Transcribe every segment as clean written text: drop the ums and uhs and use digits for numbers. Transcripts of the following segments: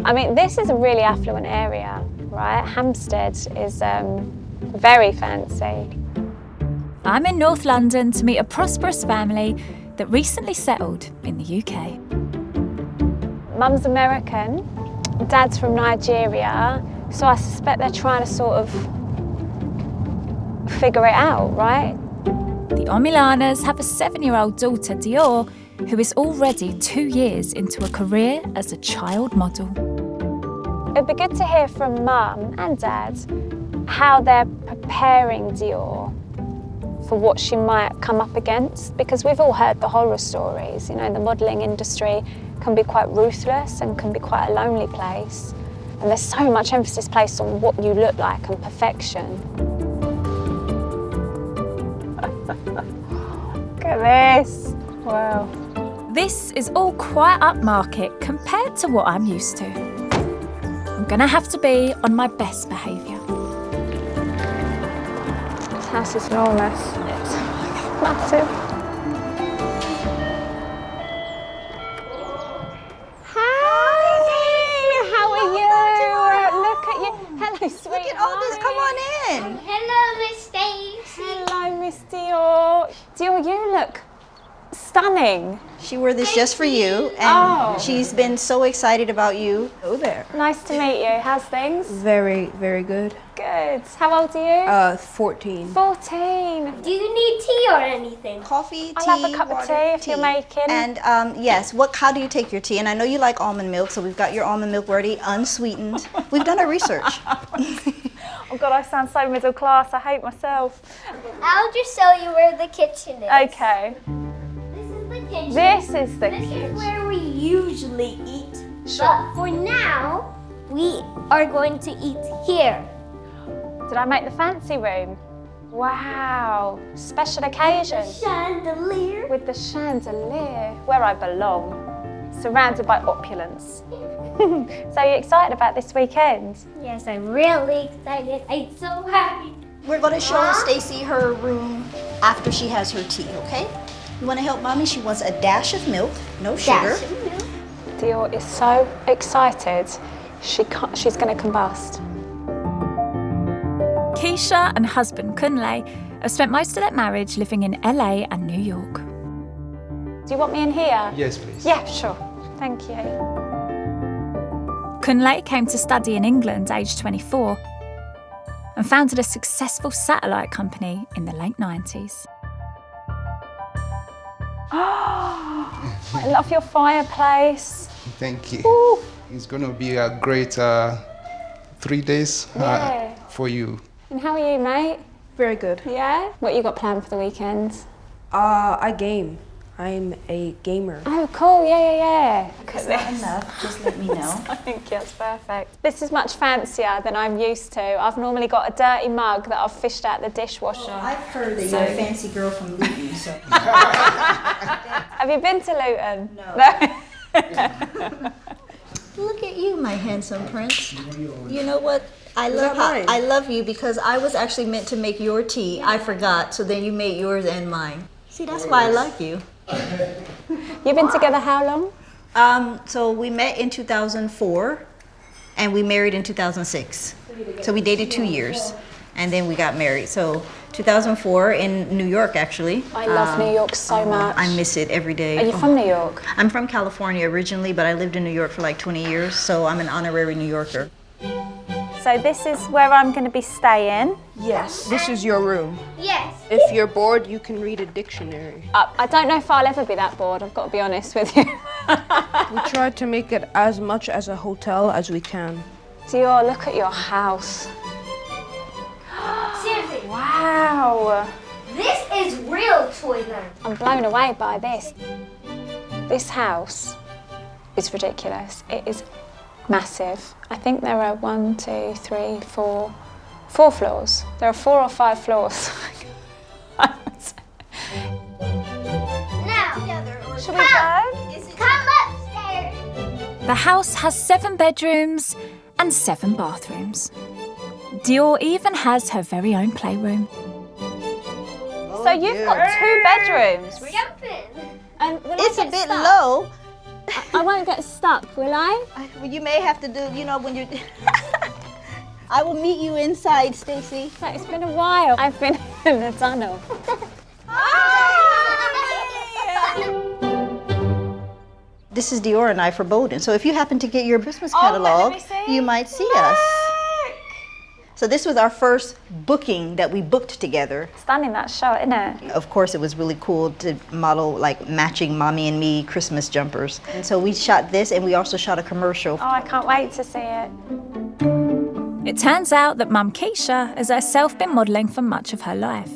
I mean, this is a really affluent area, right? Hampstead is very fancy. I'm in North London to meet a prosperous family that recently settled in the UK. Mum's American, Dad's from Nigeria, so I suspect they're trying to sort of figure it out, right? The Omilanas have a 7-year-old daughter, Dior, who is already 2 years into a career as a child model. It'd be good to hear from Mum and Dad how they're preparing Dior for what she might come up against, because we've all heard the horror stories. You know, the modelling industry can be quite ruthless and can be quite a lonely place. And there's so much emphasis placed on what you look like and perfection. Look at this. Wow. This is all quite upmarket compared to what I'm used to. I'm gonna have to be on my best behaviour. This house is enormous. It's massive. Hi! How are you? Look at you. Hello, sweetheart. Look at all this. Come on in. Hello, Miss Stacey. Hello, Miss Dior. Dior, you look stunning. She wore this just for you, and she's been so excited about you. Hello there. Nice to meet you. How's things? Very, very good. Good. How old are you? 14. 14. Do you need tea or anything? Coffee, tea, I'll have a cup of water, tea if you're making. And yes, how do you take your tea? And I know you like almond milk, so we've got your almond milk ready, unsweetened. We've done our research. Oh God, I sound so middle class. I hate myself. I'll just show you where the kitchen is. Okay. This is the kitchen. This is the This kitchen. is where we usually eat. Sure. But for now, we are going to eat here. Did I make the fancy room? Wow. Special occasion. Chandelier. With the chandelier, where I belong. Surrounded by opulence. So you excited about this weekend? Yes, I'm really excited. I'm so happy. We're going to show Stacey her room after she has her tea, okay? You want to help Mommy? She wants a dash of milk, no sugar. Dash of milk. Dior is so excited. She's going to combust. Keisha and husband Kunle have spent most of their marriage living in LA and New York. Do you want me in here? Yes, please. Yeah, sure. Thank you. Kunle came to study in England aged 24 and founded a successful satellite company in the late 90s. I love your fireplace. Thank you. Ooh. It's going to be a great 3 days Yeah. for you. And how are you, mate? Very good. Yeah? What you got planned for the weekend? I game. I'm a gamer. Oh, cool. Yeah. Look at Not this. enough, just let me know. I think that's perfect. This is much fancier than I'm used to. I've normally got a dirty mug that I've fished out the dishwasher. I've heard that you're a fancy girl from Luton, so. Have you been to Luton? No. Look at you, my handsome prince. You know what? I love you because I was actually meant to make your tea. I forgot, so then you made yours and mine. See, that's why I like you. You've been together how long? So we met in 2004, and we married in 2006. So we dated 2 years, and then we got married. So 2004 in New York, actually. I love New York so much. I miss it every day. Are you from New York? I'm from California originally, but I lived in New York for like 20 years, so I'm an honorary New Yorker. So this is where I'm going to be staying. Yes, this is your room. Yes. If you're bored, you can read a dictionary. I don't know if I'll ever be that bored, I've got to be honest with you. We tried to make it as much as a hotel as we can. Dior, look at your house. Seriously. Wow. This is real Toyland. I'm blown away by this. This house is ridiculous. It is massive. I think there are 4 floors. There are 4 or 5 floors. Now, Should we go? come upstairs. The house has 7 bedrooms and 7 bathrooms. Dior even has her very own playroom. So you've got 2 bedrooms. Jump in. And when It's I a get bit stuck, low. I won't get stuck, will I? Well, you may have to do, you know, when you're... I will meet you inside, Stacey. It's been a while. I've been in the tunnel. This is Dior and I for Bowden. So if you happen to get your Christmas catalog, you might see us. So this was our first booking that we booked together. Stunning, that shot, isn't it? Of course, it was really cool to model like matching mommy and me Christmas jumpers. And so we shot this, and we also shot a commercial. Oh, I can't wait to see it. It turns out that Mum Keisha has herself been modelling for much of her life.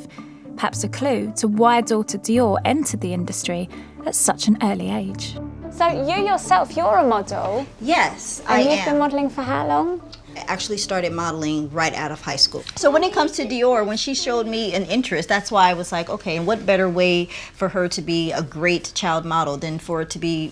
Perhaps a clue to why daughter Dior entered the industry at such an early age. So you yourself, you're a model. Yes, And you've been modelling for how long? I actually started modeling right out of high school. So when it comes to Dior, when she showed me an interest, that's why I was like, okay, and what better way for her to be a great child model than for her to be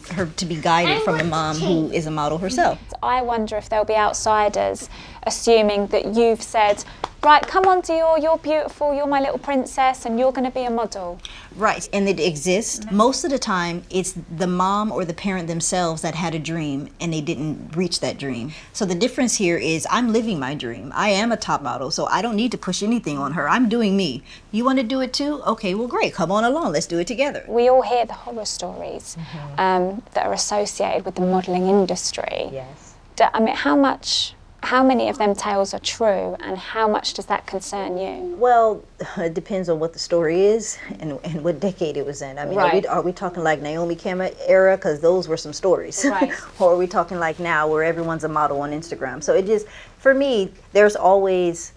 guided from a mom who is a model herself. I wonder if there'll be outsiders assuming that you've said, right, come on Dior, you're beautiful, you're my little princess, and you're going to be a model. Right, and it exists. Most of the time, it's the mom or the parent themselves that had a dream and they didn't reach that dream. So the difference here is I'm living my dream. I am a top model, so I don't need to push anything on her. I'm doing me. You want to do it too? Okay, well great, come on along, let's do it together. We all hear the horror stories that are associated with the modelling industry. Yes. I mean, how many of them tales are true, and how much does that concern you? Well, it depends on what the story is and what decade it was in. I mean, Right. are we talking like Naomi Campbell era? Because those were some stories. Right. Or are we talking like now where everyone's a model on Instagram? So it just, for me, there's always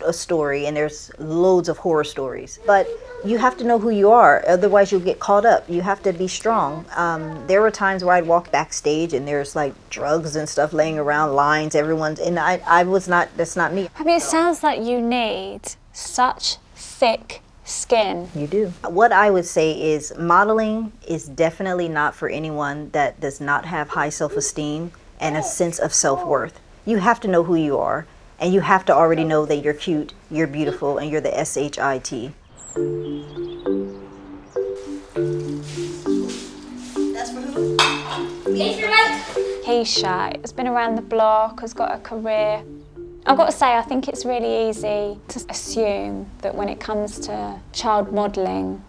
a story, and there's loads of horror stories. But you have to know who you are, otherwise you'll get caught up. You have to be strong. There were times where I'd walk backstage and there's like drugs and stuff laying around, lines, everyone's, and I was not, that's not me. I mean, it sounds like you need such thick skin. You do. What I would say is modeling is definitely not for anyone that does not have high self-esteem and a sense of self-worth. You have to know who you are, and you have to already know that you're cute, you're beautiful, and you're the S-H-I-T. That's for who? Keisha has been around the block, has got a career. I've got to say, I think it's really easy to assume that when it comes to child modelling,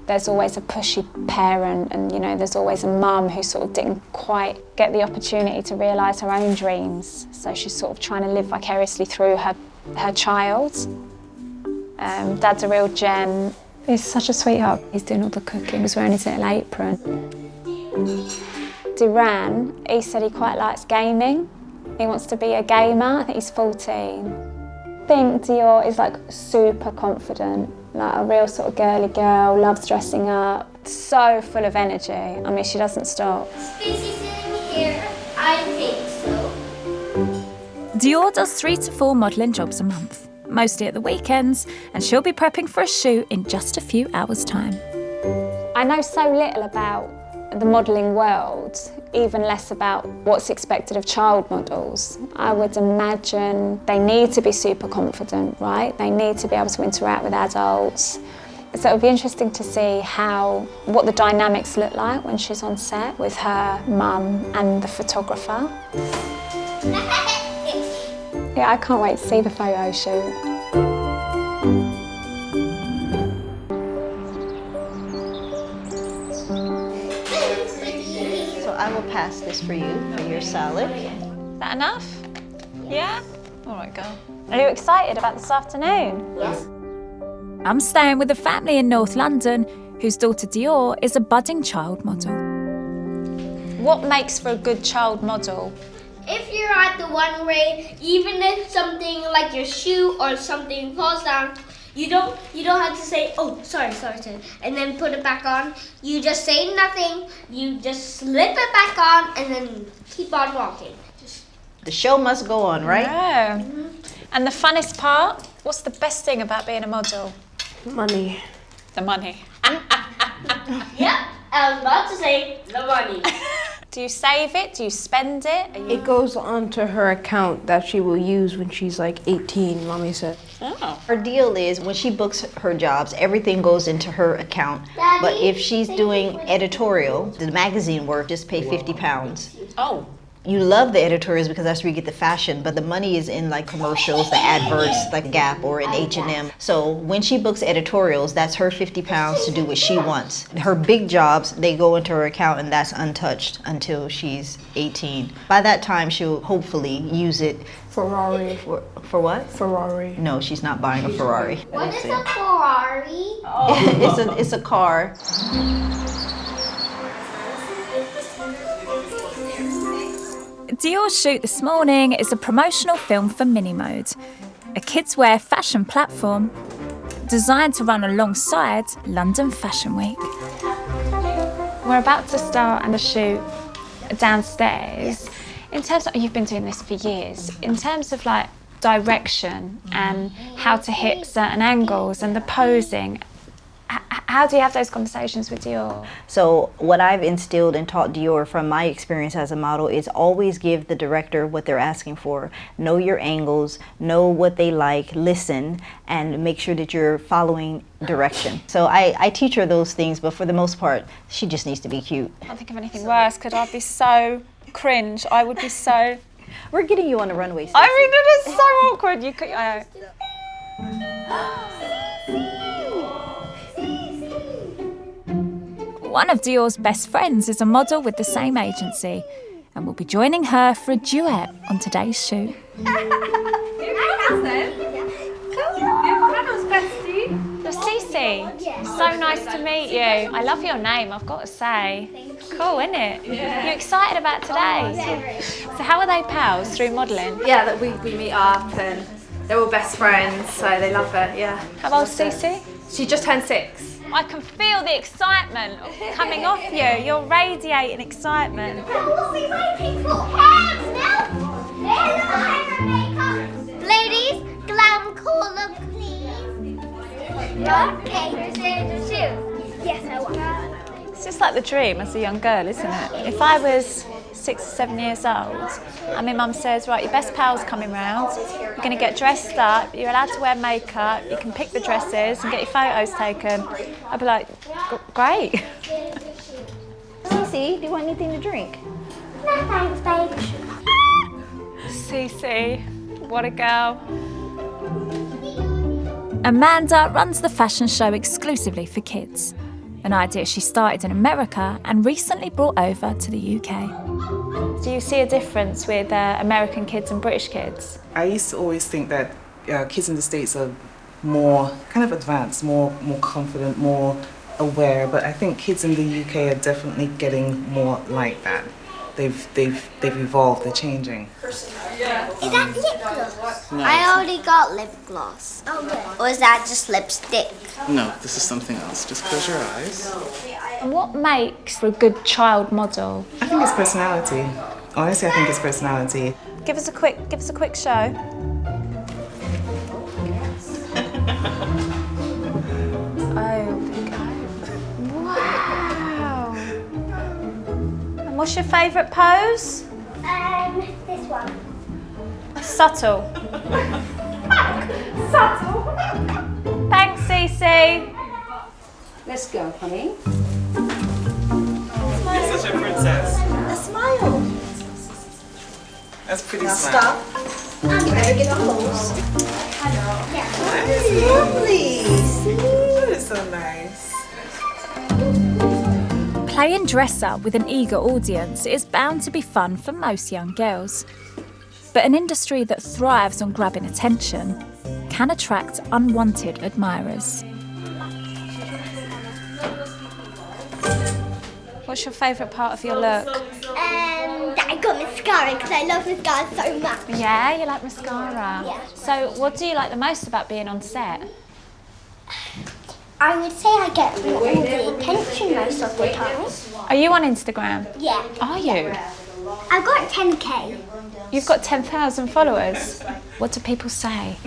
there's always a pushy parent, and you know, there's always a mum who sort of didn't quite get the opportunity to realise her own dreams. So she's sort of trying to live vicariously through her child. Dad's a real gem. He's such a sweetheart. He's doing all the cooking, he's wearing his little apron. Duran, he said he quite likes gaming. He wants to be a gamer. I think he's 14. I think Dior is like super confident, like a real sort of girly girl, loves dressing up, so full of energy. I mean, she doesn't stop. Stacey sitting here, I think so. Dior does 3 to 4 modelling jobs a month, mostly at the weekends, and she'll be prepping for a shoot in just a few hours' time. I know so little about the modelling world, even less about what's expected of child models. I would imagine they need to be super confident, right? They need to be able to interact with adults. So it'll be interesting to see what the dynamics look like when she's on set with her mum and the photographer. Yeah, I can't wait to see the photo shoot. I will pass this for you for your salad. Is that enough? Yeah? All right, girl. Are you excited about this afternoon? Yes. I'm staying with a family in North London whose daughter Dior is a budding child model. What makes for a good child model? If you're at the one way, even if something like your shoe or something falls down, you don't have to say, oh, sorry, and then put it back on. You just say nothing, you just slip it back on, and then keep on walking. The show must go on, right? Yeah. And the funnest part? What's the best thing about being a model? Money. The money. Yep, I was about to say the money. Do you save it? Do you spend it? It goes onto her account that she will use when she's like 18, Mommy said. Oh. Her deal is when she books her jobs, everything goes into her account. But if she's doing editorial, the magazine work, just pay £50. Oh. You love the editorials because that's where you get the fashion, but the money is in like commercials, the adverts, like Gap or in H&M. So when she books editorials, that's her £50 to do what she wants. Her big jobs, they go into her account and that's untouched until she's 18. By that time, she'll hopefully use it. Ferrari. For what? Ferrari. No, she's not buying a Ferrari. What is a Ferrari? It's a car. Dior's shoot this morning is a promotional film for Minimode, a kids' wear fashion platform designed to run alongside London Fashion Week. We're about to start and a shoot downstairs. In terms of, you've been doing this for years, in terms of like direction and how to hit certain angles and the posing, how do you have those conversations with Dior? So what I've instilled and taught Dior from my experience as a model is always give the director what they're asking for. Know your angles, know what they like, listen, and make sure that you're following direction. So I teach her those things, but for the most part, she just needs to be cute. I can't think of anything worse, because I'd be so cringe. I would be so... We're getting you on the runway, Stacey. I mean, it is so awkward. You could... One of Dior's best friends is a model with the same agency and will be joining her for a duet on today's shoot. You're CeCe. So nice to meet you. I love your name, I've got to say. Thank you. Cool, isn't it? You're excited about today? So how are they pals through modelling? Yeah, that we meet up and they're all best friends, so they love it, yeah. How old's CeCe? She just turned 6. I can feel the excitement coming off you. You're radiating excitement. What are we waiting for? Ladies, glam caller, please. Okay, shoot. Yes, I want. It's just like the dream as a young girl, isn't it? If I was 6 or 7 years old and my mum says, right, your best pal's coming round, you're going to get dressed up, you're allowed to wear makeup, you can pick the dresses and get your photos taken, I'd be like, great. CeCe, do you want anything to drink? No, thanks, babe. CeCe, what a girl. Amanda runs the fashion show exclusively for kids, an idea she started in America and recently brought over to the UK. Do you see a difference with American kids and British kids? I used to always think that kids in the States are more kind of advanced, more confident, more aware, but I think kids in the UK are definitely getting more like that. They've evolved, they're changing. Is that lip gloss? No. I already got lip gloss. Oh, good. Or is that just lipstick? No, this is something else. Just close your eyes. And what makes a good child model? I think it's personality. Honestly, I think it's personality. Give us a quick show. Wow. And what's your favourite pose? This one. Subtle. Subtle. Thanks, CeCe. Let's go, honey. You're such a princess. A smile. That's pretty Now smart. stop. You better get the pose. That's lovely. That is so nice. Playing dress up with an eager audience is bound to be fun for most young girls. But an industry that thrives on grabbing attention can attract unwanted admirers. What's your favourite part of your look? That I got mascara because I love mascara so much. Yeah, you like mascara? Yeah. So what do you like the most about being on set? I would say I get all the attention most of the time. Are you on Instagram? Yeah. Are you? I've got 10k. You've got 10,000 followers. What do people say?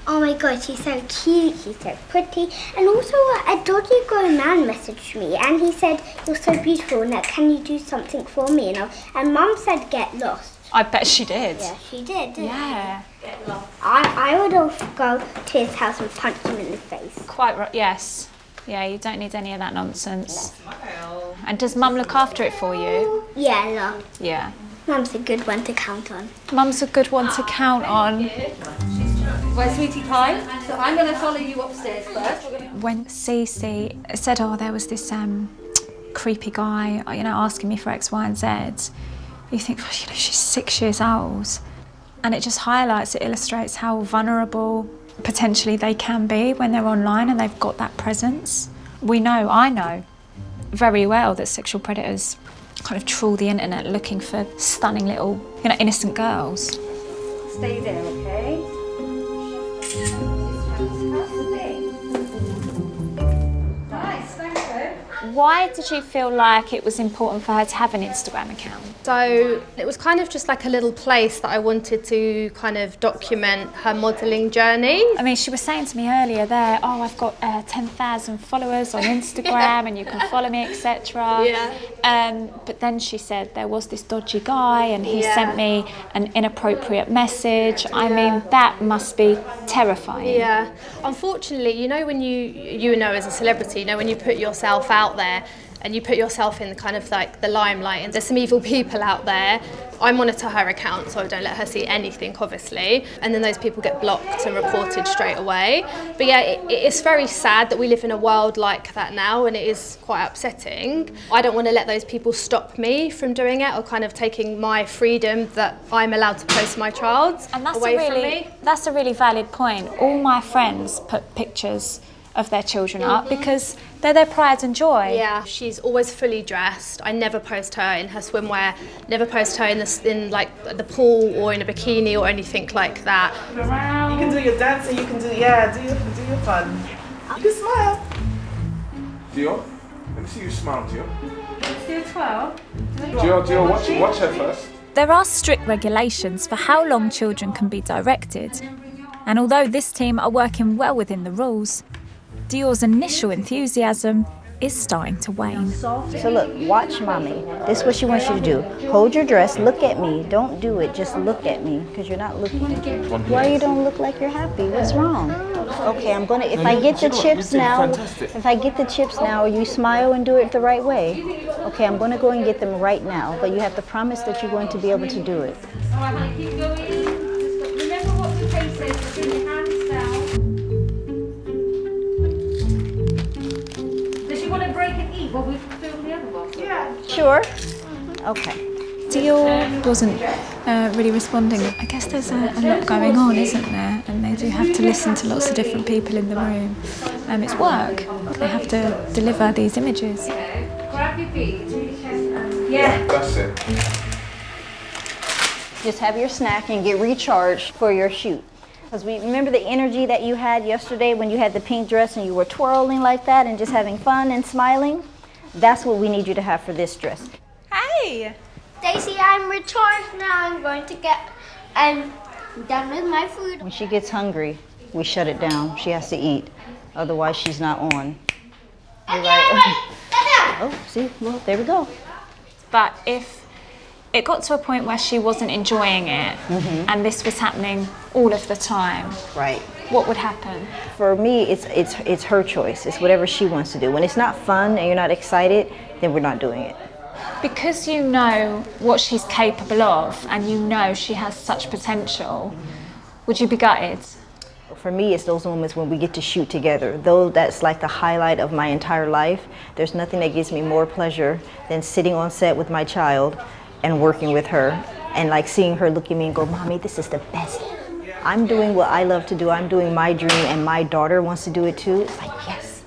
Oh my god, she's so cute, she's so pretty. And also a dodgy grown man messaged me and he said, you're so beautiful, now can you do something for me? And Mum said get lost. I bet she did. Yeah, she did, didn't Yeah. I would have go to his house and punch him in the face. Quite right, yes. Yeah, you don't need any of that nonsense. And does Mum look after it for you? Yeah, no. Yeah. Mum's a good one to count on. Mum's a good one to count on. Well, sweetie pie, so I'm going to follow you upstairs first. When CeCe said, oh, there was this creepy guy, you know, asking me for X, Y, and Z, you think, well, you know, she's 6 years old. And it just highlights, it illustrates how vulnerable potentially they can be when they're online and they've got that presence. I know very well that sexual predators kind of trawl the internet looking for stunning little, you know, innocent girls. Stay there, okay? Nice, thank you. Why did you feel like it was important for her to have an Instagram account? So it was kind of just like a little place that I wanted to kind of document her modelling journey. I mean, she was saying to me earlier there, oh, I've got 10,000 followers on Instagram and you can follow me, etc. Yeah. But then she said there was this dodgy guy and he sent me an inappropriate message. I mean, that must be terrifying. Yeah. Unfortunately, you know, when you know as a celebrity, you know, when you put yourself out there and you put yourself in kind of like the limelight, and there's some evil people out there. I monitor her account, so I don't let her see anything, obviously. And then those people get blocked and reported straight away. But yeah, it's very sad that we live in a world like that now, and it is quite upsetting. I don't want to let those people stop me from doing it, or kind of taking my freedom that I'm allowed to post my child away from me. That's a really valid point. All my friends put pictures of their children up because they're their pride and joy. Yeah, she's always fully dressed. I never post her in her swimwear, never post her in like the pool or in a bikini or anything like that. You can do your dancing, you can do your fun. You can smile. Dior, let me see you smile, Dior. Let's do 12. Dior, watch her first. There are strict regulations for how long children can be directed. And although this team are working well within the rules, Dior's initial enthusiasm is starting to wane. So look, watch mommy. This is what she wants you to do. Hold your dress, look at me. Don't do it, just look at me, because you're not looking. Why you don't look like you're happy? What's wrong? Okay, I'm gonna, if I get the chips now, you smile and do it the right way. Okay, I'm gonna go and get them right now, but you have to promise that you're going to be able to do it. All right, honey, keep going. Just remember what the pace is. Bring your hands down. Want to break and eat while we film the other one? Yeah. Sure. Okay. Dior wasn't really responding. I guess there's a lot going on, isn't there? And they do have to listen to lots of different people in the room. It's work. They have to deliver these images. Grab your feet. Yeah. That's it. Just have your snack and get recharged for your shoot. Because we remember the energy that you had yesterday when you had the pink dress and you were twirling like that and just having fun and smiling? That's what we need you to have for this dress. Hey! Stacey, I'm recharged now. I'm done with my food. When she gets hungry, we shut it down. She has to eat. Otherwise, she's not on. Oh, see? Well, there we go. But if it got to a point where she wasn't enjoying it and this was happening all of the time, right? What would happen? For me, it's her choice. It's whatever she wants to do. When it's not fun and you're not excited, then we're not doing it. Because you know what she's capable of and you know she has such potential, would you be gutted? For me, it's those moments when we get to shoot together. Though that's like the highlight of my entire life, there's nothing that gives me more pleasure than sitting on set with my child and working with her and like seeing her look at me and go, Mommy, this is the best. I'm doing what I love to do. I'm doing my dream and my daughter wants to do it too. It's like, yes.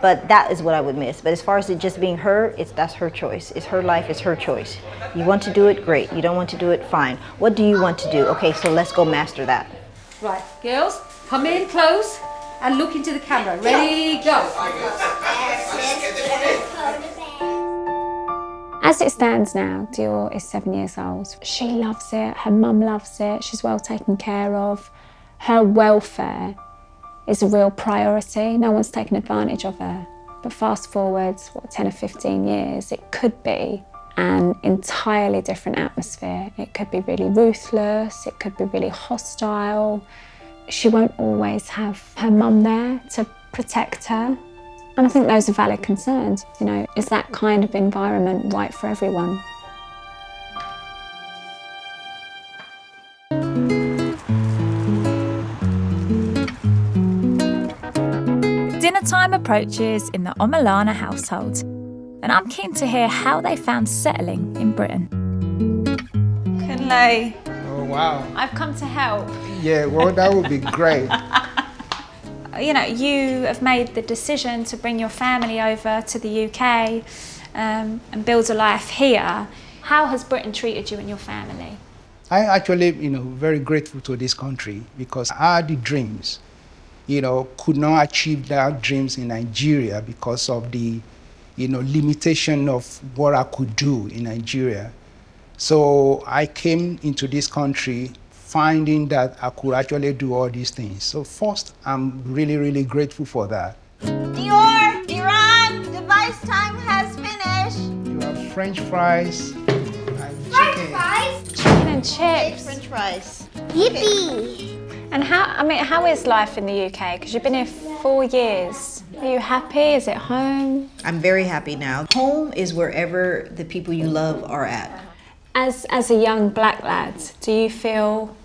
But that is what I would miss. But as far as it just being her, that's her choice. It's her life, it's her choice. You want to do it, great. You don't want to do it, fine. What do you want to do? Okay, so let's go master that. Right, girls, come in close and look into the camera. Ready, go. As it stands now, Dior is 7 years old. She loves it, her mum loves it, she's well taken care of. Her welfare is a real priority. No one's taken advantage of her. But fast forward, 10 or 15 years, it could be an entirely different atmosphere. It could be really ruthless, it could be really hostile. She won't always have her mum there to protect her. And I think those are valid concerns. You know, is that kind of environment right for everyone? Dinner time approaches in the Omalana household, and I'm keen to hear how they found settling in Britain. Kunle, Oh, wow. I've come to help. Yeah, well, that would be great. You know, you have made the decision to bring your family over to the UK and build a life here. How has Britain treated you and your family? I actually, very grateful to this country because I had the dreams, could not achieve that dreams in Nigeria because of the, limitation of what I could do in Nigeria. So I came into this country finding that I could actually do all these things. So first, I'm really, really grateful for that. Dior, Iran, device time has finished. You have French fries and chicken. Chicken and chips. French fries. Yippee! And how is life in the UK? Because you've been here 4 years. Are you happy? Is it home? I'm very happy now. Home is wherever the people you love are at. As a young black lad, do you feel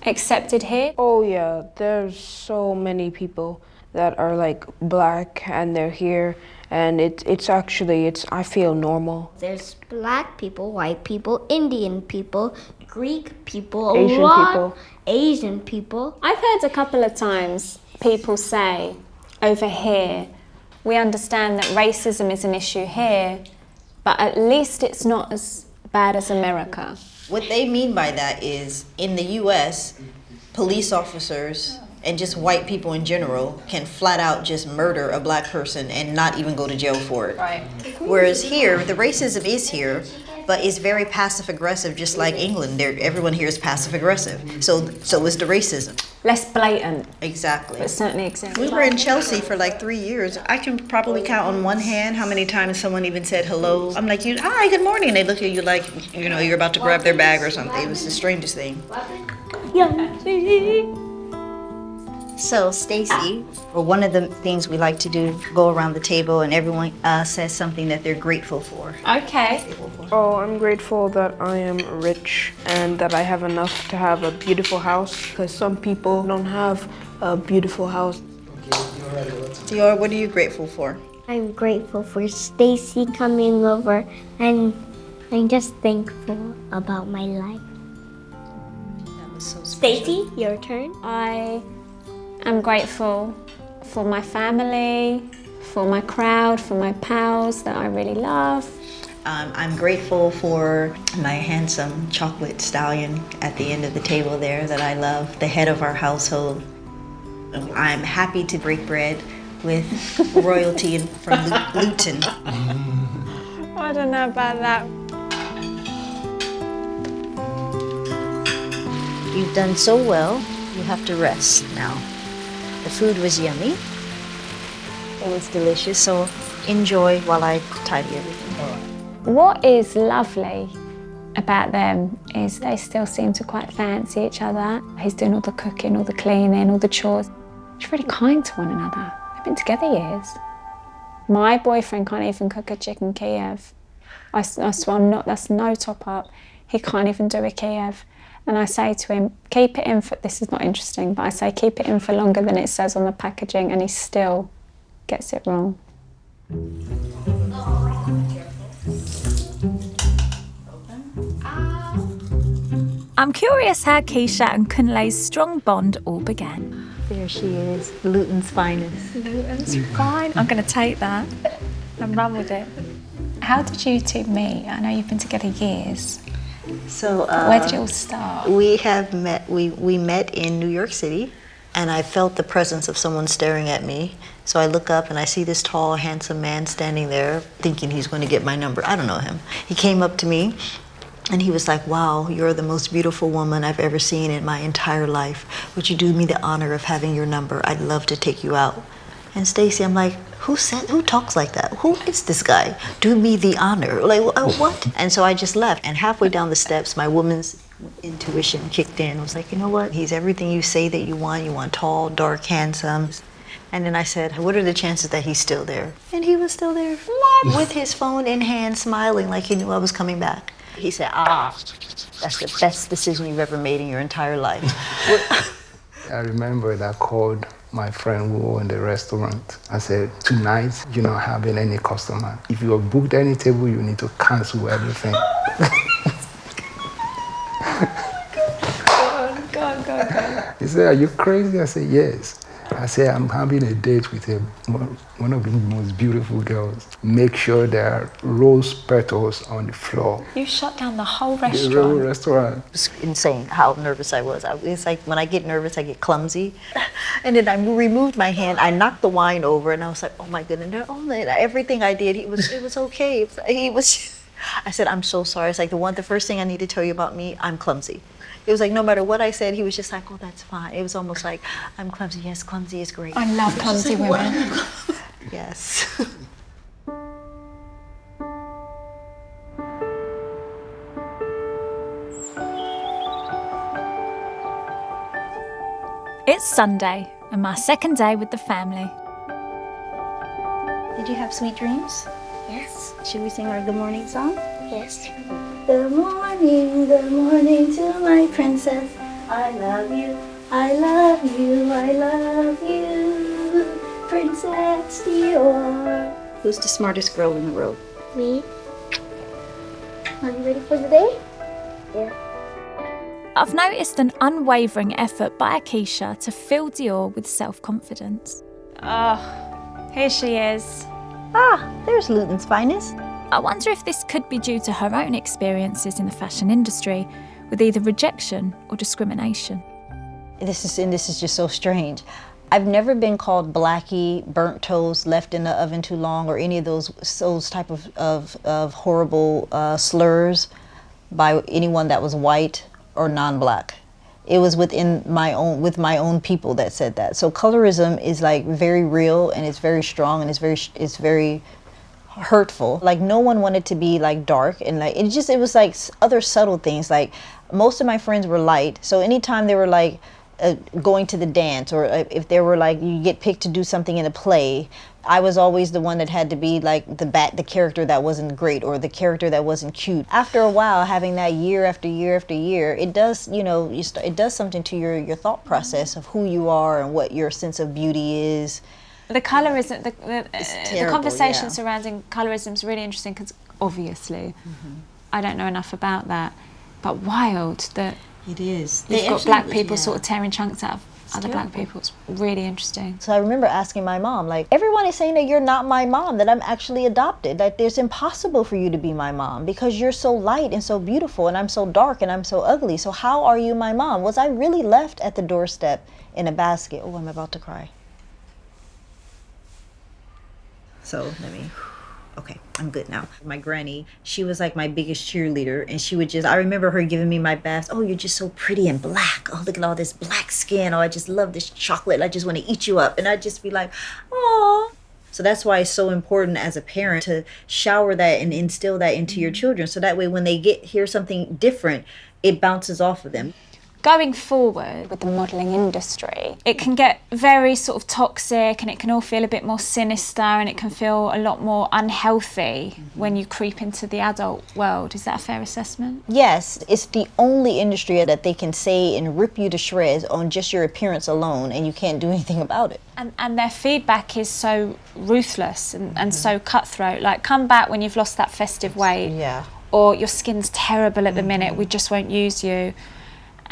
accepted here? Oh yeah, there's so many people that are like black and they're here, and I feel normal. There's black people, white people, Indian people, Greek people, Asian people. I've heard a couple of times people say, over here, we understand that racism is an issue here, but at least it's not as bad as America. What they mean by that is, in the US, police officers and just white people in general can flat out just murder a black person and not even go to jail for it. Right. Whereas here, the racism is here, but it's very passive aggressive, just like England. Everyone here is passive aggressive. So is the racism. Less blatant. Exactly. But certainly exists. We were in Chelsea for like 3 years. I can probably count on one hand how many times someone even said hello. I'm like, hi, good morning. They look at you like, you're about to grab their bag or something. It was the strangest thing. So, Stacey, one of the things we like to do, go around the table and everyone says something that they're grateful for. Okay. Oh, I'm grateful that I am rich and that I have enough to have a beautiful house, because some people don't have a beautiful house. Dior, what are you grateful for? I'm grateful for Stacey coming over, and I'm just thankful about my life. That was so special. Stacey, your turn. I'm grateful for my family, for my crowd, for my pals that I really love. I'm grateful for my handsome chocolate stallion at the end of the table there that I love, the head of our household. I'm happy to break bread with royalty from Luton. I don't know about that. You've done so well, you have to rest now. The food was yummy. It was delicious, so enjoy while I tidy everything. What is lovely about them is they still seem to quite fancy each other. He's doing all the cooking, all the cleaning, all the chores. They're really kind to one another. They've been together years. My boyfriend can't even cook a chicken Kiev. I swear that's no top up. He can't even do a Kiev. And I say to him, keep it in for, this is not interesting, but I say keep it in for longer than it says on the packaging, and he still gets it wrong. I'm curious how Keisha and Kunle's strong bond all began. There she is, Luton's finest. Luton's fine. I'm going to take that and run with it. How did you two meet? I know you've been together years. So where did it all start? We met in New York City, and I felt the presence of someone staring at me. So I look up and I see this tall, handsome man standing there, thinking he's going to get my number. I don't know him. He came up to me and he was like, wow, you're the most beautiful woman I've ever seen in my entire life. Would you do me the honor of having your number? I'd love to take you out. And Stacey, I'm like, who talks like that? Who is this guy? Do me the honor. Like, what? And so I just left. And halfway down the steps, my woman's intuition kicked in. I was like, you know what? He's everything you say that you want. You want tall, dark, handsome. And then I said, what are the chances that he's still there? And he was still there with his phone in hand, smiling like he knew I was coming back. He said, that's the best decision you've ever made in your entire life. I remember that I called my friend who owned the restaurant. I said, tonight, you're not having any customer. If you have booked any table, you need to cancel everything. Go. He said, are you crazy? I said, yes. I said, I'm having a date with one of the most beautiful girls. Make sure there are rose petals on the floor. You shut down the whole restaurant. The whole restaurant. It was insane how nervous I was. It's like when I get nervous, I get clumsy. And then I removed my hand, I knocked the wine over, and I was like, oh my goodness, everything I did, it was okay. I said, I'm so sorry. It's like the first thing I need to tell you about me, I'm clumsy. It was like no matter what I said, he was just like, oh, that's fine. It was almost like, I'm clumsy. Yes, clumsy is great. I love clumsy women. Yes. It's Sunday and my second day with the family. Did you have sweet dreams? Yes. Should we sing our good morning song? Yes. Good morning to my princess. I love you, I love you, I love you, Princess Dior. Who's the smartest girl in the room? Me. Are you ready for the day? Yeah. I've noticed an unwavering effort by Keisha to fill Dior with self-confidence. Oh, here she is. There's Luton's finest. I wonder if this could be due to her own experiences in the fashion industry with either rejection or discrimination. This is just so strange. I've never been called blackie, burnt toast, left in the oven too long, or any of those type of horrible slurs by anyone that was white or non-black. It was with my own people that said that. So colorism is like very real, and it's very strong, and it's very hurtful. Like no one wanted to be like dark, and like it was like other subtle things. Like most of my friends were light, so anytime they were like going to the dance, or if they were like you get picked to do something in a play, I was always the one that had to be like the character that wasn't great, or the character that wasn't cute. After a while, having that year after year after year, it does, it does something to your thought process of who you are and what your sense of beauty is. The colorism, the conversation surrounding colorism is really interesting because obviously I don't know enough about that, but wild that it is. You've got black people sort of tearing chunks out of other black people. It's really interesting. So I remember asking my mom, like, everyone is saying that you're not my mom, that I'm actually adopted, that it's impossible for you to be my mom because you're so light and so beautiful, and I'm so dark and I'm so ugly. So how are you my mom? Was I really left at the doorstep in a basket? Oh, I'm about to cry. So okay, I'm good now. My granny, she was like my biggest cheerleader, and she would I remember her giving me my bath. Oh, you're just so pretty and black. Oh, look at all this black skin. Oh, I just love this chocolate. I just want to eat you up. And I'd just be like, oh. So that's why it's so important as a parent to shower that and instill that into your children. So that way when they hear something different, it bounces off of them. Going forward with the modelling industry, it can get very sort of toxic, and it can all feel a bit more sinister, and it can feel a lot more unhealthy when you creep into the adult world. Is that a fair assessment? Yes, it's the only industry that they can say and rip you to shreds on just your appearance alone, and you can't do anything about it. And their feedback is so ruthless and so cutthroat. Like, come back when you've lost that festive weight. Yeah. Or your skin's terrible at the minute, we just won't use you.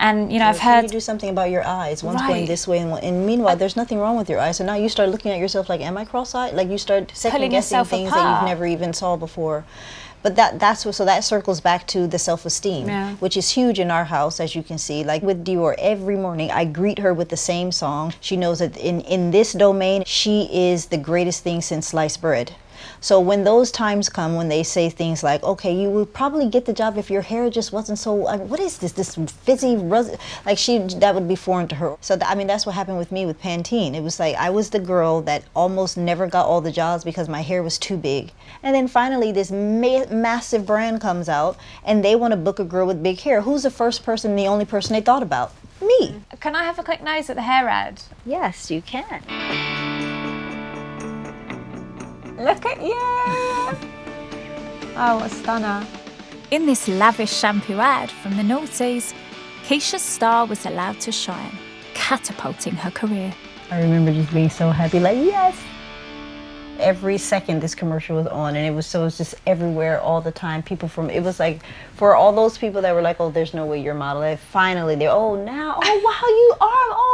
And, I've heard... Can you do something about your eyes? One's going this way, and meanwhere, there's nothing wrong with your eyes. So now you start looking at yourself like, am I cross-eyed? Like you start second-guessing things that you've never even saw before. But so that circles back to the self-esteem, which is huge in our house, as you can see. Like with Dior, every morning I greet her with the same song. She knows that in this domain, she is the greatest thing since sliced bread. So when those times come, when they say things like, okay, you would probably get the job if your hair just wasn't so, what is this fizzy, like that would be foreign to her. So I mean, that's what happened with me with Pantene. It was like, I was the girl that almost never got all the jobs because my hair was too big. And then finally this massive brand comes out and they want to book a girl with big hair. Who's the first person, the only person they thought about? Me. Can I have a quick nose at the hair ad? Yes, you can. Look at you! Oh, what a stunner. In this lavish shampoo ad from the noughties, Keisha's star was allowed to shine, catapulting her career. I remember just being so happy, like, yes! Every second this commercial was on, and it was just everywhere all the time. It was like, for all those people that were like, oh, there's no way you're a model, finally oh, wow, you are,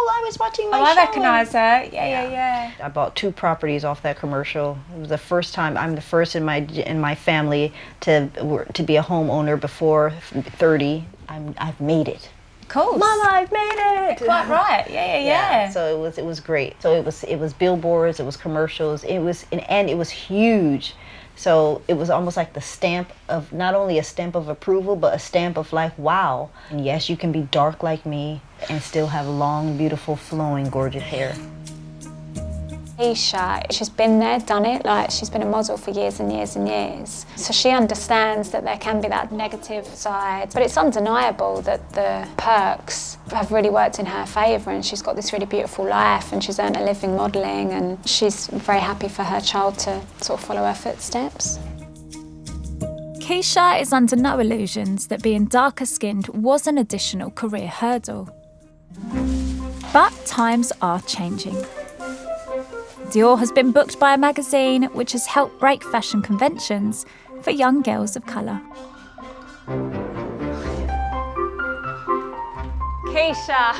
I was watching my show. I recognise her, yeah. I bought 2 properties off that commercial. It was the first time, I'm the first in my family to be a homeowner before 30. I've made it. Cool. Mama, I've made it. Quite right. Yeah. So it was great. So it was billboards, it was commercials, and it was huge. So it was almost like the stamp of, not only a stamp of approval, but a stamp of like, wow. And yes, you can be dark like me and still have long, beautiful, flowing, gorgeous hair. Keisha, she's been there, done it, like she's been a model for years and years and years. So she understands that there can be that negative side, but it's undeniable that the perks have really worked in her favour, and she's got this really beautiful life and she's earned a living modelling, and she's very happy for her child to sort of follow her footsteps. Keisha is under no illusions that being darker skinned was an additional career hurdle. But times are changing. Dior has been booked by a magazine which has helped break fashion conventions for young girls of colour. Keisha,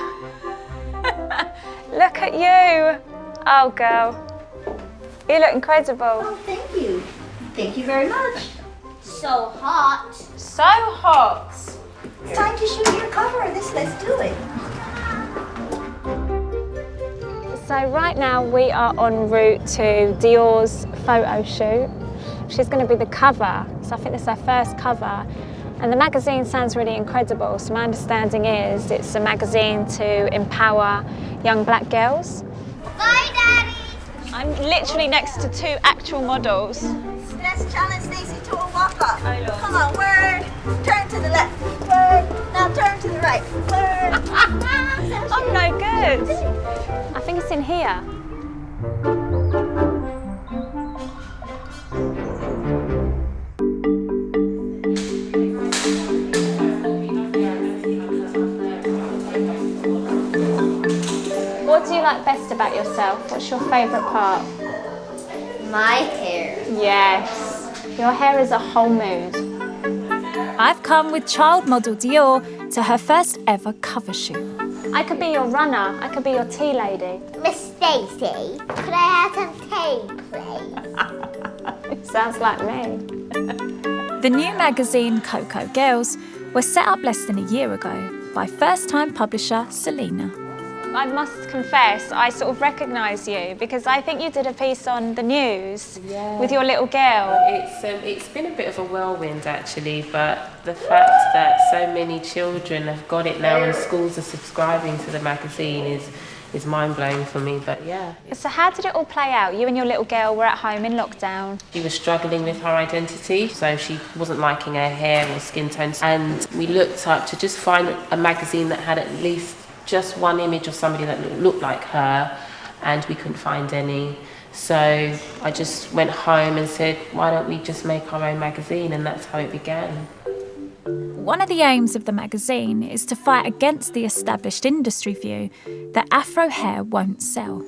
look at you. Oh, girl, you look incredible. Oh, thank you. Thank you very much. So hot. So hot. It's time to shoot your cover. Let's do it. So right now we are en route to Dior's photo shoot. She's going to be the cover, so I think this is her first cover. And the magazine sounds really incredible. So my understanding is it's a magazine to empower young black girls. Bye, Daddy. I'm literally next to 2 actual models. Let's challenge Stacey to a walk-up. Oh, Lord. Come on, word. Turn to the left. Word. Now turn to the right. Word. I'm no good. I think it's in here. What do you like best about yourself? What's your favourite part? My hair. Yes. Your hair is a whole mood. I've come with child model Dior to her first ever cover shoot. I could be your runner. I could be your tea lady. Miss Stacey, could I have some tea, please? Sounds like me. The new magazine Coco Girls was set up less than a year ago by first-time publisher Selena. I must confess, I sort of recognise you because I think you did a piece on the news with your little girl. It's been a bit of a whirlwind actually, but the fact that so many children have got it now and schools are subscribing to the magazine is mind-blowing for me, but yeah. So how did it all play out? You and your little girl were at home in lockdown. She was struggling with her identity, so she wasn't liking her hair or skin tones, and we looked up to just find a magazine that had at least just one image of somebody that looked like her, and we couldn't find any. So I just went home and said, why don't we just make our own magazine? And that's how it began. One of the aims of the magazine is to fight against the established industry view that Afro hair won't sell.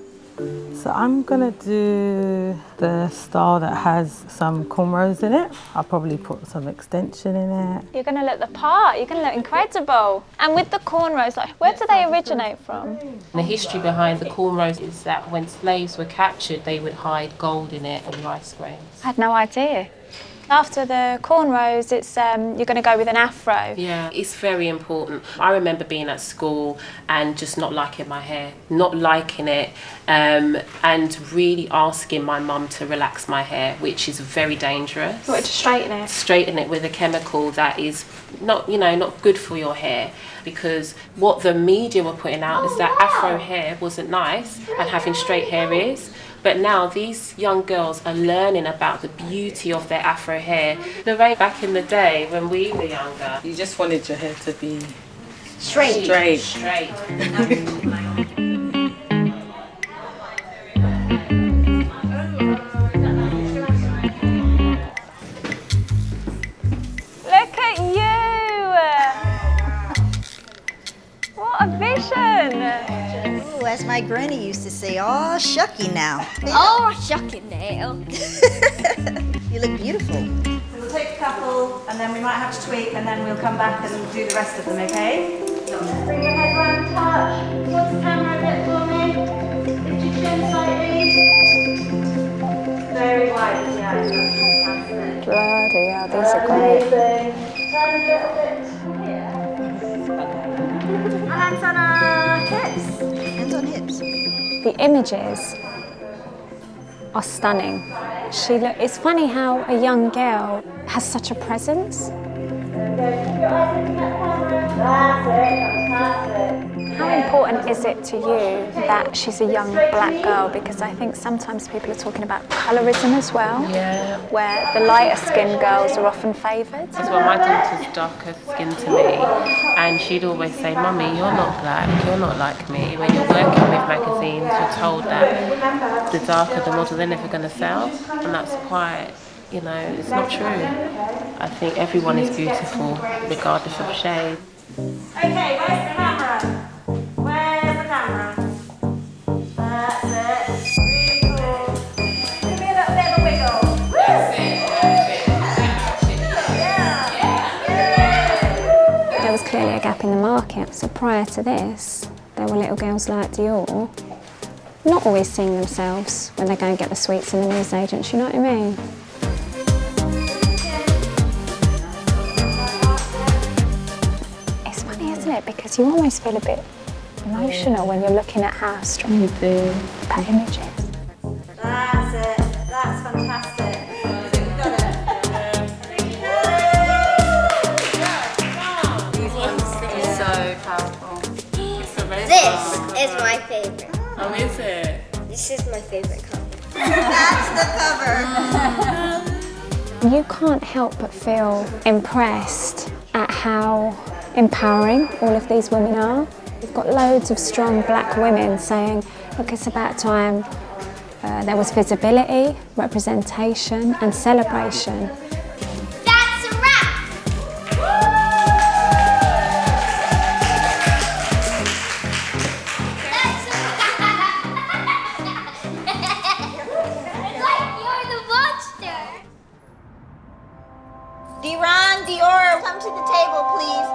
So I'm gonna do the style that has some cornrows in it. I'll probably put some extension in it. You're gonna look the part, you're gonna look incredible. And with the cornrows, like, where do they originate from? The history behind the cornrows is that when slaves were captured, they would hide gold in it and rice grains. I had no idea. After the cornrows, it's you're going to go with an afro. Yeah, it's very important. I remember being at school and just not liking my hair, not liking it, and really asking my mum to relax my hair, which is very dangerous. You wanted to straighten it? Straighten it with a chemical that is not, not good for your hair, because what the media were putting out is that Afro hair wasn't nice and having straight hair is. But now these young girls are learning about the beauty of their Afro hair. The way back in the day when we were younger, You just wanted your hair to be Straight. straight. Look at you! What a vision! Ooh, as my granny used to say, oh, shucky now. Oh, shucking nail. You look beautiful. So we'll take a couple and then we might have to tweak and then we'll come back and do the rest of them, okay? Bring your head round and touch. Towards the camera a bit for me. Lift your chin slightly. Very wide as the eyes, that's fantastic. Bloody hell, these are great. Amazing. Turn a little bit here. Hands on our hips. Hands on hips. The images are stunning. It's funny how a young girl has such a presence. How important is it to you that she's a young black girl? Because I think sometimes people are talking about colorism as well, where the lighter skinned girls are often favoured. As well, my daughter's darker skin to me, and she'd always say, "Mummy, you're not black, you're not like me." When you're working with magazines, you're told that the darker the model, they're never going to sell, and that's quite, it's not true. I think everyone is beautiful, regardless of shade. Okay, where's the camera? Where's the camera? That's it. Really cool. Give me a little bit of a wiggle. There was clearly a gap in the market. So prior to this, there were little girls like Dior, not always seeing themselves when they go and get the sweets in the newsagents, you know what I mean? It's funny, isn't it? Because you almost feel a bit emotional when you're looking at how strong that image is. That's it. That's fantastic. You've got it. These ones are so powerful. This is my favorite. Oh, is it? This is my favorite color. That's the cover. You can't help but feel impressed at how empowering all of these women are. We've got loads of strong black women saying, look, it's about time there was visibility, representation and celebration. That's a wrap! That's a wrap! It's like you're the monster! Dior, come to the table, please.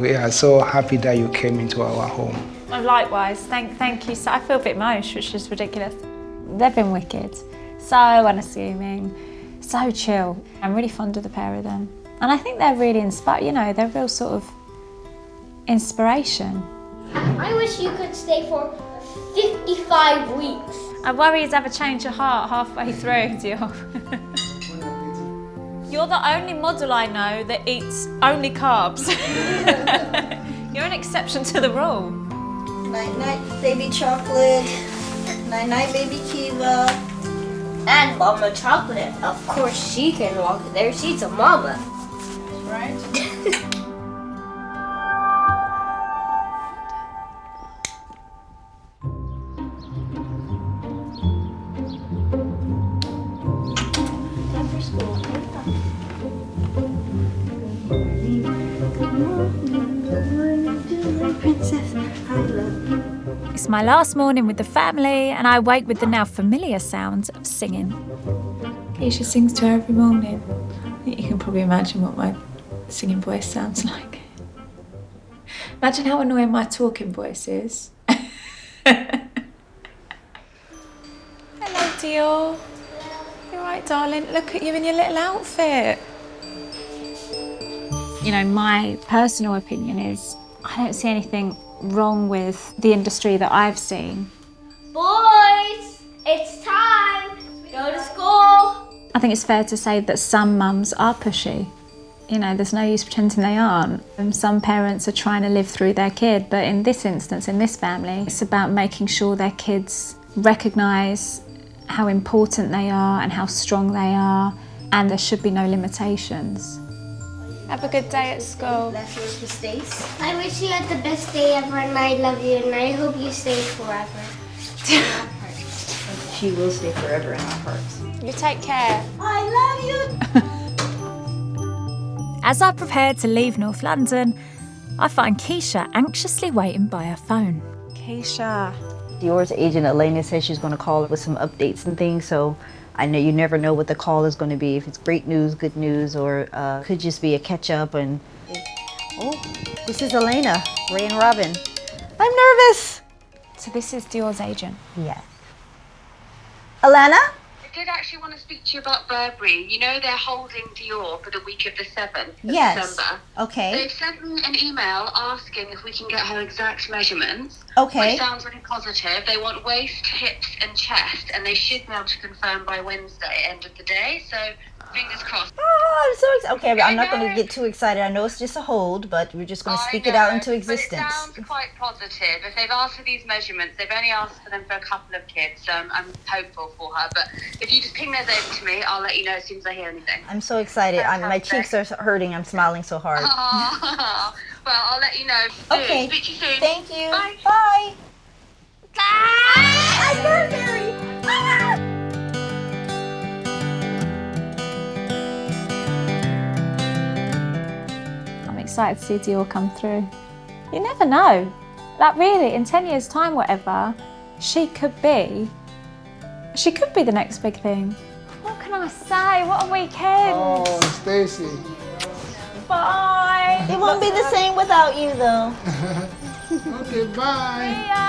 We are so happy that you came into our home. Likewise, thank you. So I feel a bit emotional, which is ridiculous. They've been wicked, so unassuming, so chill. I'm really fond of the pair of them. And I think they're really inspired, they're real sort of inspiration. I wish you could stay for 55 weeks. I worry you'd have a change of heart halfway through, Dior. You're the only model I know that eats only carbs. You're an exception to the rule. Night-night, baby chocolate. Night-night, baby Kiva. And Mama Chocolate. Of course she can walk there. She's a mama. Right? It's my last morning with the family, and I wake with the now familiar sounds of singing. Keisha sings to her every morning. I think you can probably imagine what my singing voice sounds like. Imagine how annoying my talking voice is. Hello, Dior. You right, darling, look at you in your little outfit. You know, my personal opinion is I don't see anything wrong with the industry that I've seen. Boys, it's time. Go to school. I think it's fair to say that some mums are pushy. You know, there's no use pretending they aren't. And some parents are trying to live through their kid, but in this instance, in this family, it's about making sure their kids recognise how important they are and how strong they are, and there should be no limitations. Have a good day at school. That's yours for Stace. I wish you had the best day ever, and I love you, and I hope you stay forever. She will stay forever in our hearts. You take care. I love you. As I prepare to leave North London, I find Keisha anxiously waiting by her phone. Keisha. Dior's agent, Elena, says she's going to call with some updates and things, so I know you never know what the call is going to be, if it's great news, good news, or could just be a catch-up. And oh, this is Elena, Ray and Robin. I'm nervous. So this is Dior's agent? Yes. Elena? I did actually want to speak to you about Burberry. You know they're holding Dior for the week of the 7th of Yes. December. Okay. They've sent me an email asking if we can get her exact measurements. Okay. Which sounds really positive. They want waist, hips and chest, and they should be able to confirm by Wednesday, end of the day. So fingers crossed. Oh, I'm so excited. Okay, I'm not going to get too excited. I know it's just a hold, but we're just going to speak it out into existence. But it sounds quite positive. If they've asked for these measurements, they've only asked for them for a couple of kids, so I'm hopeful for her. But if you just ping those over to me, I'll let you know as soon as I hear anything. I'm so excited. My cheeks are hurting. I'm smiling so hard. Well, I'll let you know soon. Okay. Speak to you soon. Thank you. Bye. Bye. Ah! Burberry! Ah! I'm excited to see Dior come through. You never know. Like really, in 10 years' time, whatever, she could be the next big thing. What can I say? What a weekend. Oh, Stacey. Bye. It won't be the same without you, though. Okay, bye. See ya.